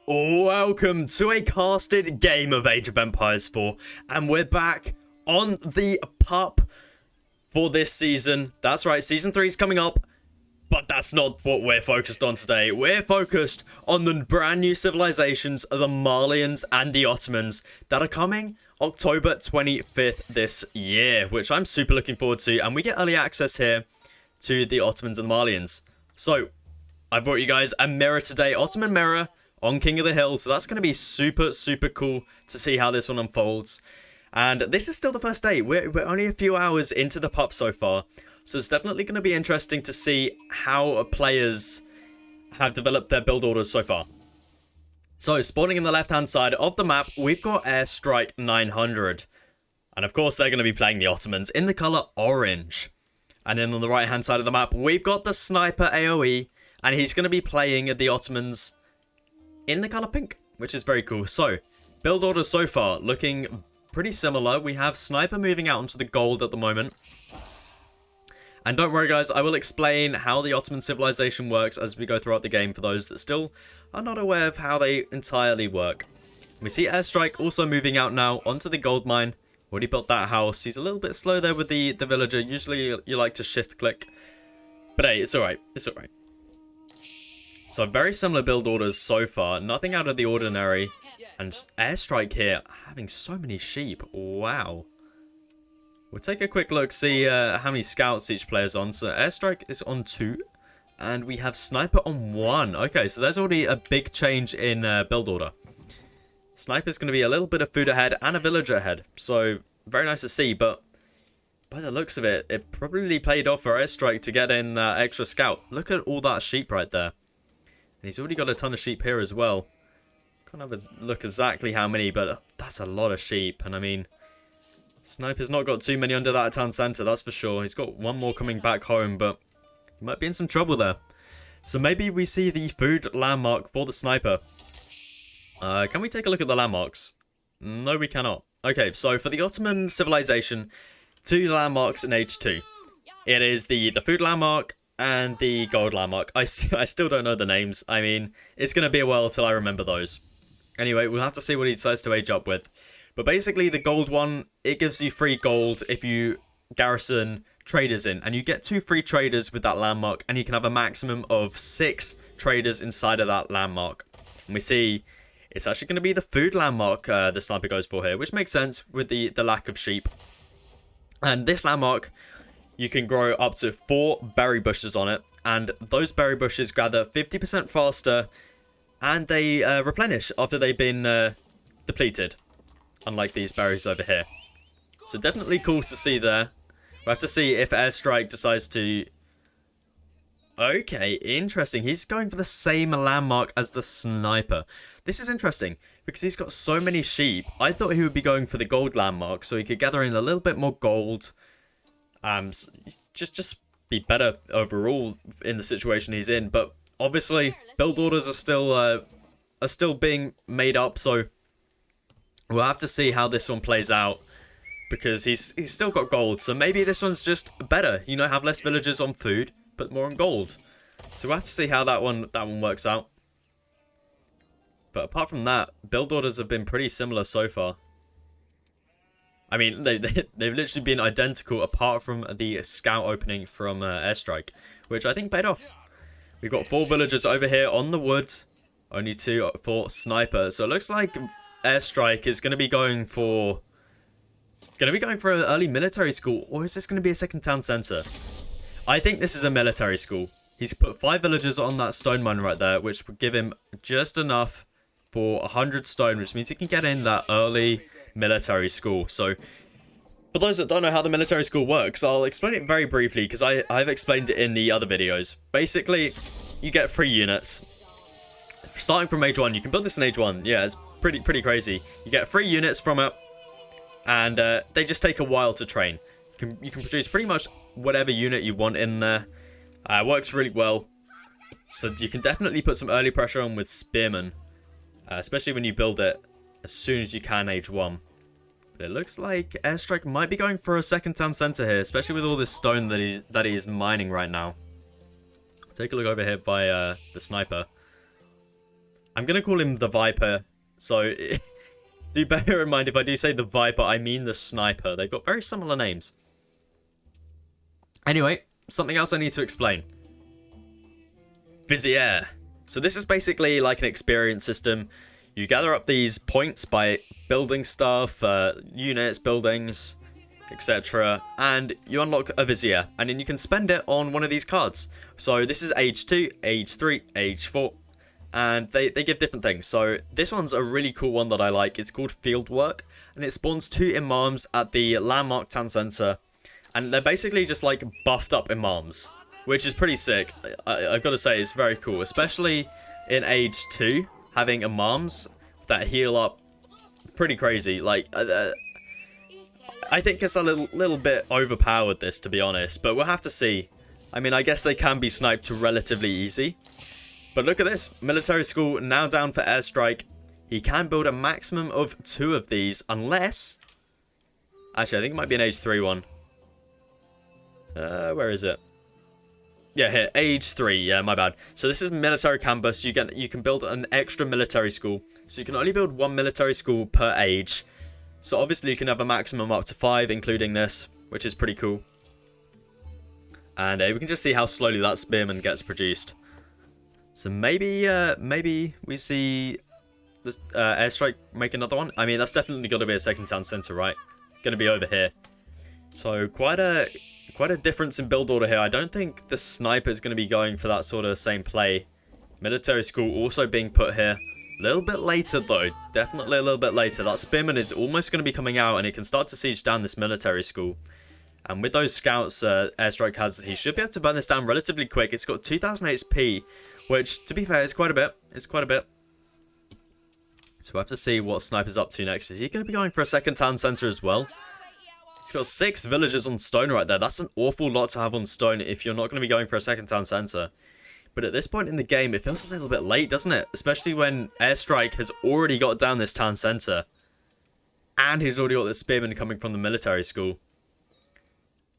Welcome to a casted game of Age of Empires 4, and we're back on the pup for this season. That's right, Season 3 is coming up, but that's not what we're focused on today. We're focused on the brand new civilizations of the Marlians and the Ottomans that are coming October 25th this year, which I'm super looking forward to, and we get early access here to the Ottomans and the Marlians. So, I brought you guys a mirror today, Ottoman mirror, on King of the Hill, so that's going to be super cool to see how this one unfolds. And this is still the first day. We're only a few hours into the pup so far, so it's definitely going to be interesting to see how players have developed their build orders so far. So, spawning in the left-hand side of the map, we've got Airstrike 900. And of course, they're going to be playing the Ottomans in the colour orange. And then on the right-hand side of the map, we've got the Sniper AoE, and he's going to be playing the Ottomans in the colour pink, which is very cool. So, build orders so far looking pretty similar. We have Sniper moving out onto the gold at the moment. And don't worry guys, I will explain how the Ottoman civilization works as we go throughout the game for those that still are not aware of how they entirely work. We see Airstrike also moving out now onto the gold mine. Already built that house. He's a little bit slow there with the villager. Usually you like to shift click. But hey, it's alright. It's alright. So very similar build orders so far, nothing out of the ordinary, and Airstrike here having so many sheep, wow. We'll take a quick look, see how many scouts each player's on. So Airstrike is on 2, and we have Sniper on 1. Okay, so there's already a big change in build order. Sniper's going to be a little bit of food ahead and a villager ahead, so very nice to see, but by the looks of it, it probably paid off for Airstrike to get in extra scout. Look at all that sheep right there. And he's already got a ton of sheep here as well. Can't have a look exactly how many, but that's a lot of sheep. And I mean, Sniper's not got too many under that town centre, that's for sure. He's got one more coming back home, but he might be in some trouble there. So maybe we see the food landmark for the Sniper. Can we take a look at the landmarks? No, we cannot. Okay, so for the Ottoman civilization, 2 landmarks in Age 2. It is the food landmark and the gold landmark. I still don't know the names. I mean, it's going to be a while till I remember those. Anyway, we'll have to see what he decides to age up with. But basically, the gold one, it gives you free gold if you garrison traders in. And you get 2 free traders with that landmark. And you can have a maximum of 6 traders inside of that landmark. And we see it's actually going to be the food landmark the Sniper goes for here. Which makes sense with the lack of sheep. And this landmark, you can grow up to 4 berry bushes on it, and those berry bushes gather 50% faster, and they replenish after they've been depleted, unlike these berries over here. So definitely cool to see there. We'll have to see if Airstrike decides to... Okay, interesting. He's going for the same landmark as the Sniper. This is interesting, because he's got so many sheep. I thought he would be going for the gold landmark, so he could gather in a little bit more gold. Just be better overall in the situation he's in, but obviously build orders are still being made up, so we'll have to see how this one plays out, because he's still got gold, so maybe this one's just better, you know, have less villagers on food but more on gold. So we'll have to see how that one works out. But apart from that, build orders have been pretty similar so far. I mean, they've literally been identical apart from the scout opening from Airstrike, which I think paid off. We've got 4 villagers over here on the wood, only 2 for Sniper. So it looks like Airstrike is going to be going for an early military school, or is this going to be a second town centre? I think this is a military school. He's put 5 villagers on that stone mine right there, which would give him just enough for 100 stone, which means he can get in that early military school. So for those that don't know how the military school works, I'll explain it very briefly, because I've explained it in the other videos. Basically, you get 3 units starting from age 1. You can build this in age 1. Yeah, it's pretty crazy. You get 3 units from it, and they just take a while to train. You can produce pretty much whatever unit you want in there. Works really well, so you can definitely put some early pressure on with spearmen, especially when you build it as soon as you can age 1. But it looks like Airstrike might be going for a second town centre here, especially with all this stone that he is mining right now. Take a look over here by the Sniper. I'm going to call him the Viper. So do bear in mind if I do say the Viper, I mean the Sniper. They've got very similar names. Anyway, something else I need to explain. Vizier. So this is basically like an experience system. You gather up these points by building stuff, units, buildings, etc. And you unlock a Vizier. And then you can spend it on one of these cards. So this is age 2, age 3, age 4. And they give different things. So this one's a really cool one that I like. It's called Fieldwork. And it spawns 2 imams at the landmark town center. And they're basically just like buffed up imams, which is pretty sick. I've got to say, it's very cool, especially in age 2, having imams that heal up. Pretty crazy. Like, I think it's a little bit overpowered, this, to be honest, but we'll have to see. I mean, I guess they can be sniped relatively easy. But look at this, military school now down for airstrike. He can build a maximum of 2 of these, unless... Actually, I think it might be an age 3 one. Where is it? Yeah, here, age 3. Yeah, my bad. So this is military campus. You can build an extra military school. So you can only build 1 military school per age. So obviously you can have a maximum up to 5, including this, which is pretty cool. And we can just see how slowly that spearman gets produced. So maybe we see the airstrike make another one. I mean, that's definitely got to be a second town center, right? Going to be over here. So quite a difference in build order here. I don't think the sniper is going to be going for that sort of same play. Military school also being put here. A little bit later though. Definitely a little bit later. That spearman is almost going to be coming out and it can start to siege down this military school. And with those scouts airstrike has, he should be able to burn this down relatively quick. It's got 2000 HP, which to be fair is quite a bit. It's quite a bit. So we'll have to see what sniper's up to next. Is he going to be going for a second town center as well? He's got 6 villagers on stone right there. That's an awful lot to have on stone if you're not going to be going for a second town center. But at this point in the game, it feels a little bit late, doesn't it? Especially when airstrike has already got down this town center. And he's already got the spearman coming from the military school.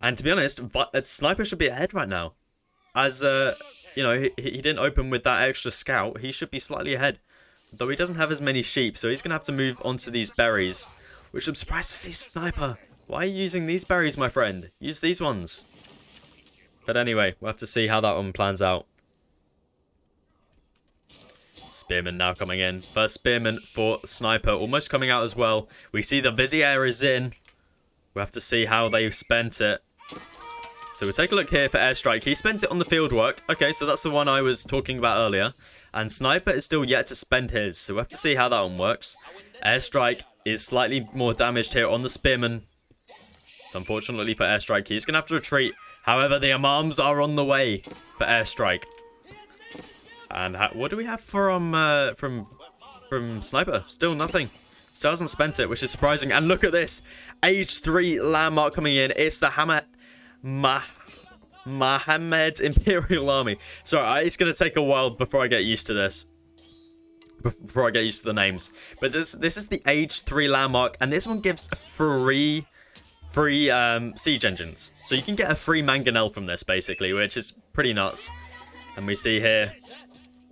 And to be honest, sniper should be ahead right now. As, you know, he didn't open with that extra scout. He should be slightly ahead. Though he doesn't have as many sheep, so he's going to have to move on to these berries. Which I'm surprised to see sniper. Why are you using these berries, my friend? Use these ones. But anyway, we'll have to see how that one plans out. Spearman now coming in. First spearman for sniper, almost coming out as well. We see the Vizier is in. We'll have to see how they spent it. So we'll take a look here for airstrike. He spent it on the field work. Okay, so that's the one I was talking about earlier. And sniper is still yet to spend his. So we'll have to see how that one works. Airstrike is slightly more damaged here on the spearman. So unfortunately for airstrike, he's going to have to retreat. However, the imams are on the way for airstrike. And what do we have from sniper? Still nothing. Still hasn't spent it, which is surprising. And look at this. Age 3 landmark coming in. It's the Mohammed Imperial Army. Sorry, it's going to take a while before I get used to this. Before I get used to the names. But this is the age 3 landmark. And this one gives free siege engines. So you can get a free mangonel from this, basically, which is pretty nuts. And we see here,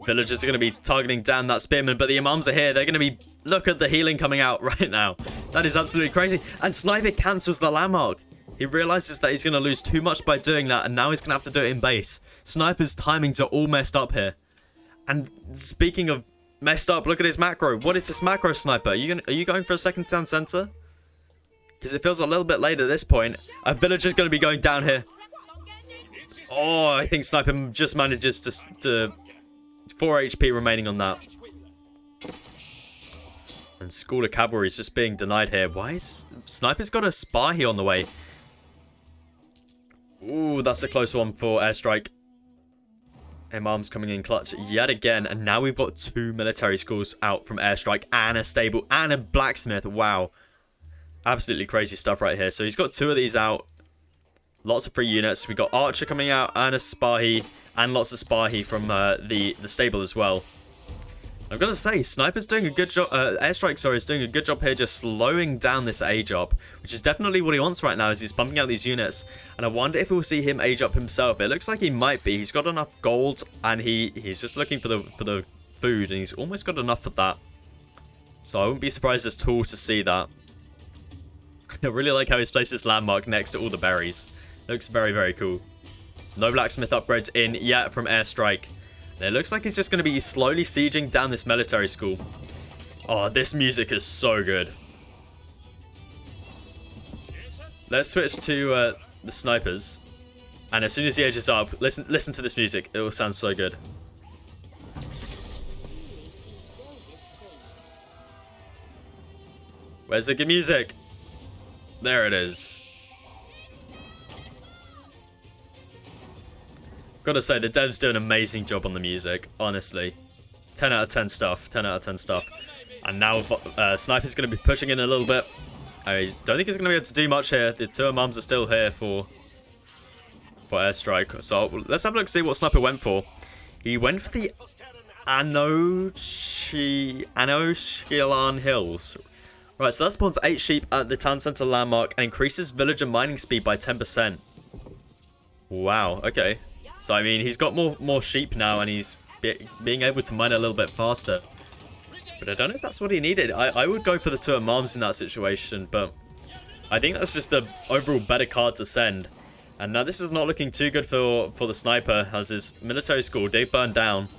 villagers are going to be targeting down that spearman, but the imams are here. They're going to be... Look at the healing coming out right now. That is absolutely crazy. And sniper cancels the landmark. He realizes that he's going to lose too much by doing that, and now he's going to have to do it in base. Sniper's timings are all messed up here. And speaking of messed up, look at his macro. What is this macro, sniper? Are you going for a second town center? Because it feels a little bit late at this point. A villager's going to be going down here. Oh, I think sniper just manages to 4 HP remaining on that. And School of Cavalry is just being denied here. Why is... Sniper's got a Spahi on the way. Ooh, that's a close one for airstrike. Imam's coming in clutch yet again. And now we've got 2 military schools out from airstrike. And a stable. And a blacksmith. Wow. Absolutely crazy stuff right here. So he's got 2 of these out. Lots of free units. We've got Archer coming out. And a Spahi. And lots of Spahi from the stable as well. I've got to say, Sniper's doing a good job, Airstrike, sorry, is doing a good job here just slowing down this age up, which is definitely what he wants right now as he's pumping out these units. And I wonder if we'll see him age up himself. It looks like he might be. He's got enough gold, and he's just looking for the food, and he's almost got enough for that. So I wouldn't be surprised at all to see that. I really like how he's placed this landmark next to all the berries. Looks very, very cool. No blacksmith upgrades in yet from airstrike. And it looks like he's just going to be slowly sieging down this military school. Oh, this music is so good. Let's switch to the snipers. And as soon as he edges up, listen to this music. It will sound so good. Where's the good music? There it is. Gotta say, the devs do an amazing job on the music, honestly. 10 out of 10 stuff. 10 out of 10 stuff. And now Sniper's going to be pushing in a little bit. I don't think he's going to be able to do much here. The two mums are still here for airstrike. So let's have a look see what Sniper went for. He went for the Anoshkilan Hills. Right, so that spawns 8 sheep at the town center landmark and increases villager mining speed by 10%. Wow, okay. So, I mean, he's got more sheep now and he's being able to mine a little bit faster. But I don't know if that's what he needed. I would go for the two imams in that situation, but I think that's just the overall better card to send. And now this is not looking too good for the Sniper, as his military school did burn down.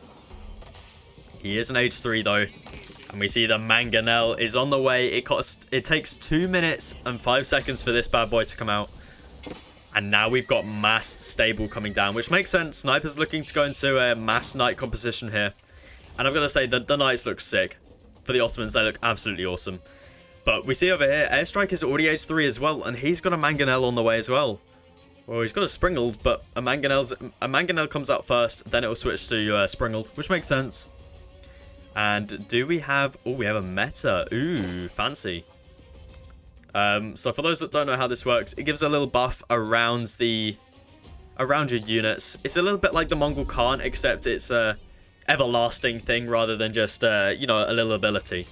He is an age 3 though. And we see the mangonel is on the way. It takes 2 minutes and 5 seconds for this bad boy to come out. And now we've got mass stable coming down, which makes sense. Sniper's looking to go into a mass knight composition here. And I've got to say that the knights look sick. For the Ottomans, they look absolutely awesome. But we see over here, Airstrike is already age 3 as well, and he's got a mangonel on the way as well. Well, he's got a springled, but a mangonel comes out first, then it will switch to springled, which makes sense. And do we have... Oh, we have a meta. Ooh, fancy. So for those that don't know how this works, it gives a little buff around your units. It's a little bit like the Mongol Khan, except it's a everlasting thing rather than just, you know, a little ability.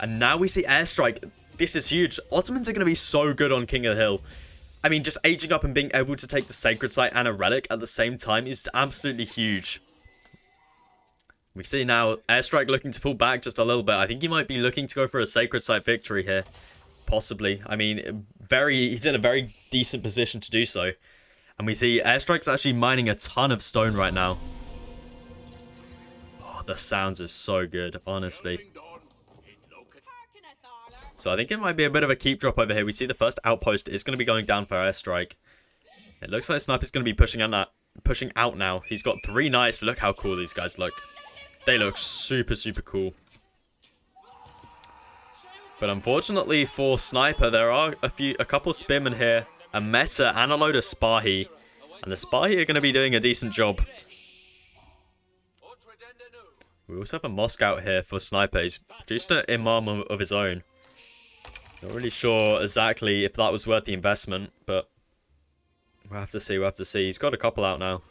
And now we see Airstrike. This is huge. Ottomans are going to be so good on King of the Hill. I mean, just aging up and being able to take the Sacred Site and a Relic at the same time is absolutely huge. We see now Airstrike looking to pull back just a little bit. I think he might be looking to go for a Sacred Site victory here. Possibly. I mean, he's in a very decent position to do so. And we see Airstrike's actually mining a ton of stone right now. Oh, the sounds are so good, honestly. So I think it might be a bit of a keep drop over here. We see the first outpost is going to be going down for Airstrike. It looks like Sniper's going to be pushing out now. He's got 3 knights. Look how cool these guys look. They look super, super cool. But unfortunately for Sniper, there are a couple of spearmen here, a meta, and a load of Spahi. And the Spahi are going to be doing a decent job. We also have a mosque out here for Sniper. He's produced an imam of his own. Not really sure exactly if that was worth the investment, but we'll have to see. We'll have to see. He's got a couple out now.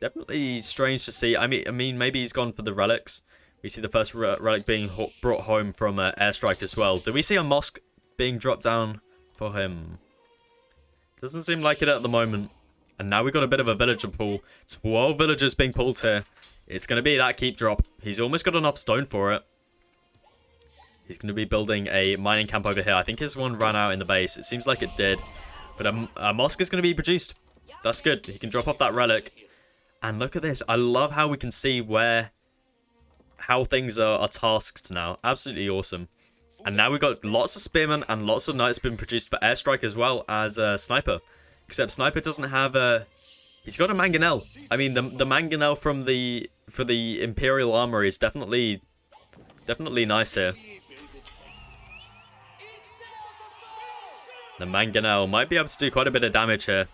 Definitely strange to see. I mean, maybe he's gone for the relics. We see the first relic being brought home from Airstrike as well. Do we see a mosque being dropped down for him? Doesn't seem like it at the moment. And now we've got a bit of a villager pool. 12 villagers being pulled here. It's going to be that keep drop. He's almost got enough stone for it. He's going to be building a mining camp over here. I think his one ran out in the base. It seems like it did. But a mosque is going to be produced. That's good. He can drop off that relic. And look at this. I love how we can see how things are tasked now. Absolutely awesome. And now we've got lots of spearmen and lots of knights being produced for Airstrike as well as Sniper. Except Sniper doesn't have a... He's got a mangonel. I mean, the mangonel for the Imperial Armory is definitely nice here. The mangonel might be able to do quite a bit of damage here.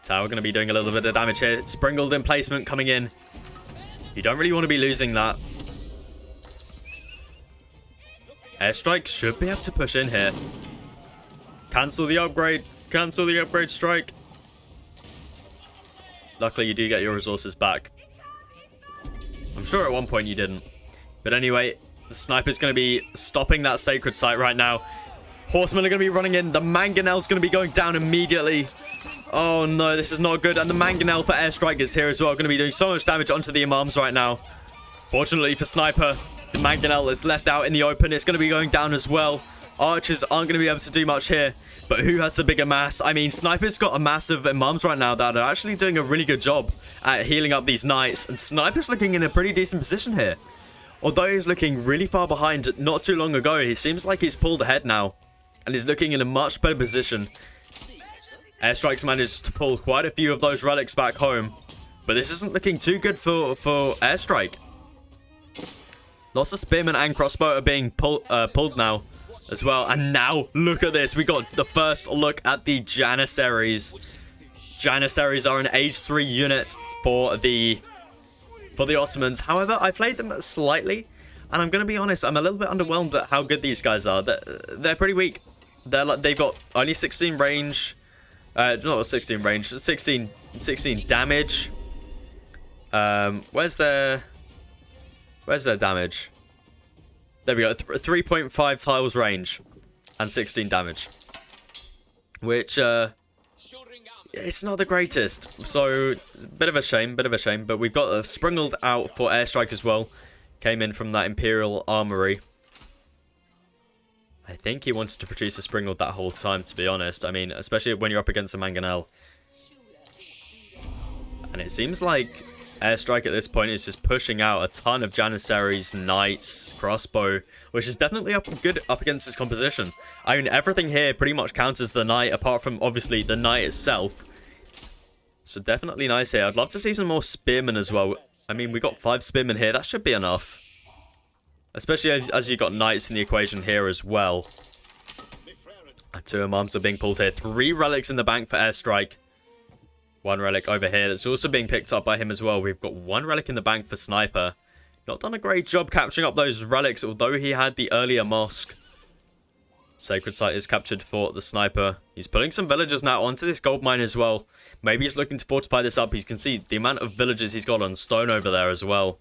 Tower going to be doing a little bit of damage here. Springled emplacement coming in. You don't really want to be losing that. Airstrike should be able to push in here. Cancel the upgrade. Cancel the upgrade strike. Luckily, you do get your resources back. I'm sure at one point you didn't. But anyway, the Sniper's going to be stopping that Sacred Site right now. Horsemen are going to be running in. The mangonel's going to be going down immediately. Oh no, this is not good. And the mangonel for Airstrike is here as well. Going to be doing so much damage onto the imams right now. Fortunately for Sniper, the Mangonel is left out in the open. It's going to be going down as well. Archers aren't going to be able to do much here. But who has the bigger mass? I mean, Sniper's got a massive imams right now that are actually doing a really good job at healing up these knights. And Sniper's looking in a pretty decent position here. Although he's looking really far behind not too long ago, he seems like he's pulled ahead now. And he's looking in a much better position. Airstrike's managed to pull quite a few of those relics back home. But this isn't looking too good for Airstrike. Lots of Spearmen and Crossbow are being pulled now as well. And now, look at this. We got the first look at the Janissaries. Janissaries are an age 3 unit for the Ottomans. However, I played them slightly. And I'm going to be honest, I'm a little bit underwhelmed at how good these guys are. They're pretty weak. They've got only 16 range. Not 16 range, 16 damage. Where's their damage? There we go. 3.5 tiles range and 16 damage, which it's not the greatest. So bit of a shame. But we've got a Springled out for Airstrike as well. Came in from that Imperial Armory. I think he wanted to produce a Springled that whole time, to be honest. I mean, especially when you're up against a Mangonel. And it seems like Airstrike at this point is just pushing out a ton of Janissaries, Knights, Crossbow, which is definitely good up against his composition. I mean, everything here pretty much counts as the Knight, apart from, obviously, the Knight itself. So definitely nice here. I'd love to see some more Spearmen as well. I mean, we got 5 Spearmen here. That should be enough. Especially as you got Knights in the equation here as well. 2 imams are being pulled here. 3 relics in the bank for Airstrike. 1 relic over here that's also being picked up by him as well. We've got 1 relic in the bank for Sniper. Not done a great job capturing up those relics, although he had the earlier mosque. Sacred Site is captured for the Sniper. He's pulling some villagers now onto this gold mine as well. Maybe he's looking to fortify this up. You can see the amount of villagers he's got on stone over there as well.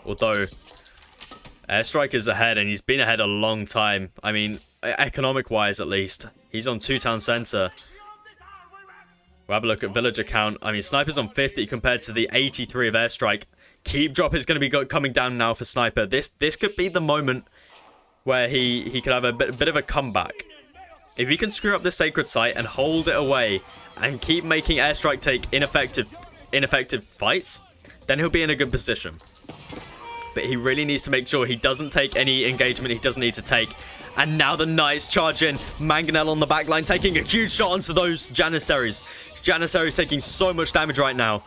Although Airstrike is ahead, and he's been ahead a long time. I mean, economic-wise at least. He's on 2 town centre. We'll have a look at villager count. I mean, Sniper's on 50 compared to the 83 of Airstrike. Keep drop is going to be coming down now for Sniper. This could be the moment where he could have a bit of a comeback. If he can screw up the Sacred Site and hold it away and keep making Airstrike take ineffective fights, then he'll be in a good position. But he really needs to make sure he doesn't take any engagement he doesn't need to take. And now the Knights charge in. Mangonel on the back line taking a huge shot onto those Janissaries. Janissaries taking so much damage right now.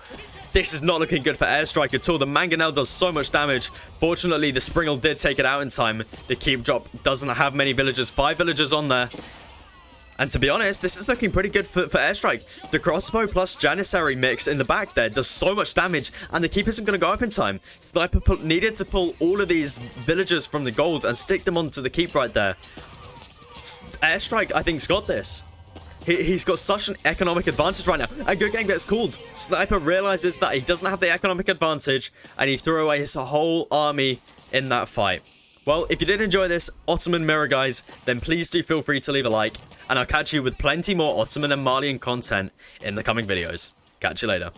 This is not looking good for Airstrike at all. The Mangonel does so much damage. Fortunately, the Springle did take it out in time. The Keep Drop doesn't have many villagers. 5 villagers on there. And to be honest, this is looking pretty good for Airstrike. The Crossbow plus Janissary mix in the back there does so much damage, and the Keep isn't going to go up in time. Sniper needed to pull all of these villagers from the gold and stick them onto the Keep right there. Airstrike, I think, has got this. He's got such an economic advantage right now. A good game gets called. Sniper realizes that he doesn't have the economic advantage, and he threw away his whole army in that fight. Well, if you did enjoy this Ottoman mirror, guys, then please do feel free to leave a like, and I'll catch you with plenty more Ottoman and Malian content in the coming videos. Catch you later.